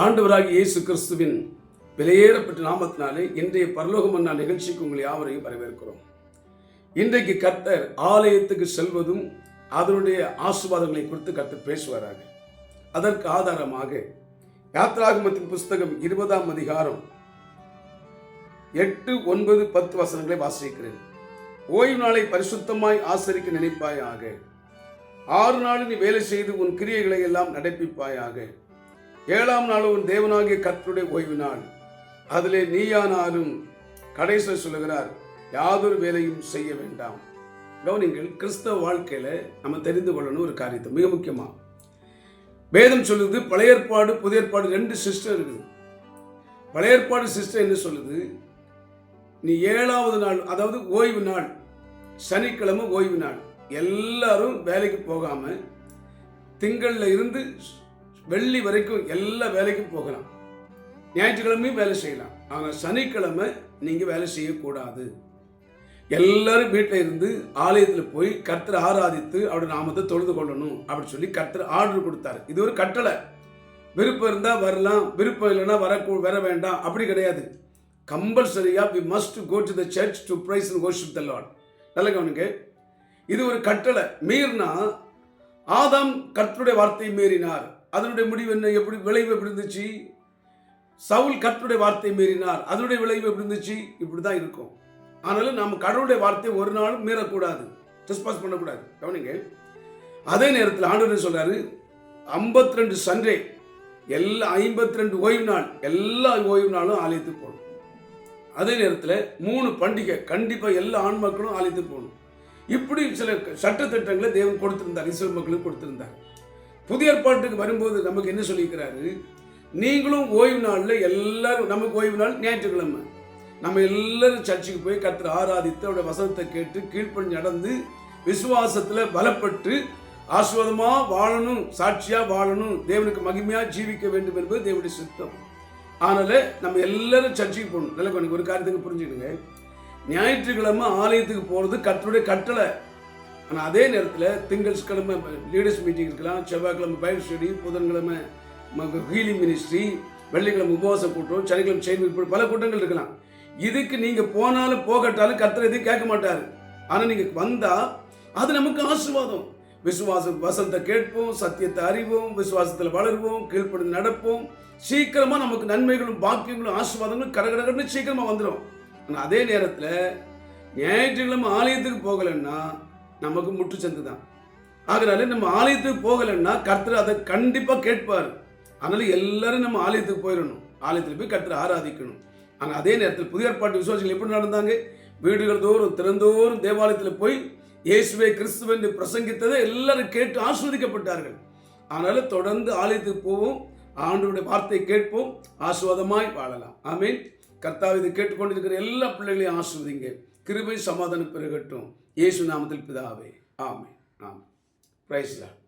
ஆண்டவராகிய இயேசு கிறிஸ்துவின் விலையேறப்பட்ட நாமத்தினாலே இன்றைய பரலோக மன்னா நிகழ்ச்சிக்கு உங்களை யாவரையும் வரவேற்கிறோம். இன்றைக்கு கர்த்தர் ஆலயத்துக்கு செல்வதும் அதனுடைய ஆசீர்வாதங்களை குறித்து கர்த்தர் பேசுவாராக. அதற்கு ஆதாரமாக யாத்ராகமத்தின் புஸ்தகம் 20ஆம் அதிகாரம் 8, 9, 10 வசனங்களை வாசிக்கிறேன். ஓய்வு நாளை பரிசுத்தமாய் ஆசரிக்க நினைப்பாயாக. 6 நாள் நீ வேலை செய்து உன் கிரியைகளை எல்லாம் நடப்பிப்பாயாக. 7ஆம் நாள் உன் தேவனாகிய கர்த்தருடைய ஓய்வு நாள். அதிலே நீயானாலும் கடைசியில் சொல்லுகிறார், யாதொரு வேலையும் செய்ய வேண்டாம். கவனிங்கள், கிறிஸ்தவ வாழ்க்கையில நம்ம தெரிந்து கொள்ளணும் ஒரு காரியத்தை, மிக முக்கியமா. வேதம் சொல்லுது, பழைய ஏற்பாடு புதிய ஏற்பாடு 2 சிஸ்டம் இருக்குது. பழைய ஏற்பாடு சிஸ்டம் என்ன சொல்லுது, நீ 7ஆவது நாள், அதாவது ஓய்வு நாள், சனிக்கிழமை ஓய்வு நாள், எல்லாரும் வேலைக்கு போகாம திங்கள்ல இருந்து வெள்ளி வரைக்கும் எல்லா வேலைக்கும் போகலாம். ஞாயிற்றுக்கிழமையும் வேலை செய்யலாம். ஆனால் சனிக்கிழமை நீங்க வேலை செய்யக்கூடாது. எல்லாரும் வீட்டில் இருந்து ஆலயத்தில் போய் கர்த்தரை ஆராதித்து அவருடைய நாமத்தை தொழுது கொள்ளணும் அப்படின்னு சொல்லி கர்த்தர் ஆர்டர் கொடுத்தாரு. இது ஒரு கட்டளை. விருப்பம் இருந்தா வரலாம், விருப்பம் இல்லைன்னா வர வேண்டாம், அப்படி கிடையாது. கம்பல்சரியா we must go to the church to praise and worship the Lord. நல்ல கவனிங்க, இது ஒரு கட்டளை. மீறினா ஆதாம் கர்த்தருடைய வார்த்தையை மீறினார். அதனுடைய முடிவு என்ன, எப்படி விளைவு எப்படி இருந்துச்சு? சவுல் கர்த்தருடைய வார்த்தையை மீறினார். அதனுடைய விளைவு எப்படி இருந்துச்சு? இப்படிதான் இருக்கும். ஆனாலும் நம்ம கடவுளுடைய வார்த்தையை ஒரு நாளும் மீறக்கூடாது, டிஸ்பாஸ் பண்ணக்கூடாது. கவனிங்க, அதே நேரத்தில் ஆண்டவர் சொல்றாரு, 52 சண்டே, எல்லா 52 ஓய்வு நாள், எல்லா ஓய்வு நாளும் ஆலயத்துக்கு போகணும். அதே நேரத்தில் 3 பண்டிகை கண்டிப்பா எல்லா ஆண் மக்களும் ஆலயத்துக்கு போகணும். இப்படி சில சட்டத்திட்டங்களை தேவன் கொடுத்திருந்தார், இஸ்ரவேல் மக்களுக்கு கொடுத்திருந்தார். புதிய ஏற்பாட்டுக்கு வரும்போது நமக்கு என்ன சொல்லியிருக்கிறாரு, நீங்களும் ஓய்வு நாளில் எல்லாரும், நமக்கு ஓய்வு நாள் ஞாயிற்றுக்கிழமை, நம்ம எல்லாரும் சர்ச்சுக்கு போய் கர்த்தரை ஆராதித்து அவருடைய வசனத்தை கேட்டு கீழ்ப்படி நடந்து விசுவாசத்தில் பலப்பட்டு ஆசீர்வாதமா வாழணும், சாட்சியா வாழணும், தேவனுக்கு மகிமையா ஜீவிக்க வேண்டும் என்பது தேவனுடைய சித்தம். அதனால நம்ம எல்லாரும் சர்ச்சுக்கு போகணும். நல்ல கொஞ்சம் ஒரு காரியத்துக்கு புரிஞ்சுடுங்க, ஞாயிற்றுக்கிழமை ஆலயத்துக்கு போகிறது கர்த்தருடைய கட்டளை. ஆனால் அதே நேரத்தில் திங்கட்கிழமை லீடர்ஸ் மீட்டிங் இருக்கலாம், செவ்வாய்க்கிழமை பைபிள் ஸ்டடி, புதன்கிழமை ஹீலிங் மினிஸ்ட்ரி, வெள்ளிக்கிழமை உபவாச கூட்டம், சனிக்கிழமை செயின், பல கூட்டங்கள் இருக்கலாம். இதுக்கு நீங்கள் போனாலும் போகட்டாலும் கர்த்தர் எதையும் கேட்க மாட்டார். ஆனால் நீங்கள் வந்தால் அது நமக்கு ஆசீர்வாதம். விசுவாசம் வசனத்தை கேட்போம், சத்தியத்தை அறிவோம், விசுவாசத்தில் வளருவோம், கீழ்ப்படிந்து நடப்போம். சீக்கிரமாக நமக்கு நன்மைகளும் பாக்கியங்களும் ஆசீர்வாதங்களும் கடகடன்னு சீக்கிரமாக வந்துடும். ஆனால் அதே நேரத்தில் ஞாயிற்றுக்கிழமை ஆலயத்துக்கு போகலைன்னா நமக்கு முற்றுச்சந்து தான். ஆகினால நம்ம ஆலயத்துக்கு போகலைன்னா கர்த்தர் அதை கண்டிப்பாக கேட்பார். அதனால எல்லாரும் நம்ம ஆலயத்துக்கு போயிடணும், ஆலயத்தில் போய் கர்த்தரை ஆராதிக்கணும். ஆனால் அதே நேரத்தில் புதிய ஏற்பாட்டு விசுவாசிகள் எப்படி நடந்தாங்க, வீடுகள் தோறும் திறந்தோறும் தேவாலயத்தில் போய் இயேசுவே கிறிஸ்துவ என்று பிரசங்கித்ததை எல்லாரும் கேட்டு ஆஸ்வதிக்கப்பட்டார்கள். அதனால தொடர்ந்து ஆலயத்துக்கு போவோம், ஆண்டவருடைய வார்த்தையை கேட்போம், ஆசீர்வாதமாய் வாழலாம். ஆமென். கர்த்தாவே, இதை கேட்டுக்கொண்டிருக்கிற எல்லா பிள்ளைகளையும் ஆசீர்வதிங்க. கிருபை சமாதானம் பெருகட்டும். இயேசு நாமத்தில் பிதாவே, ஆமென். ஆமென். Praise the Lord.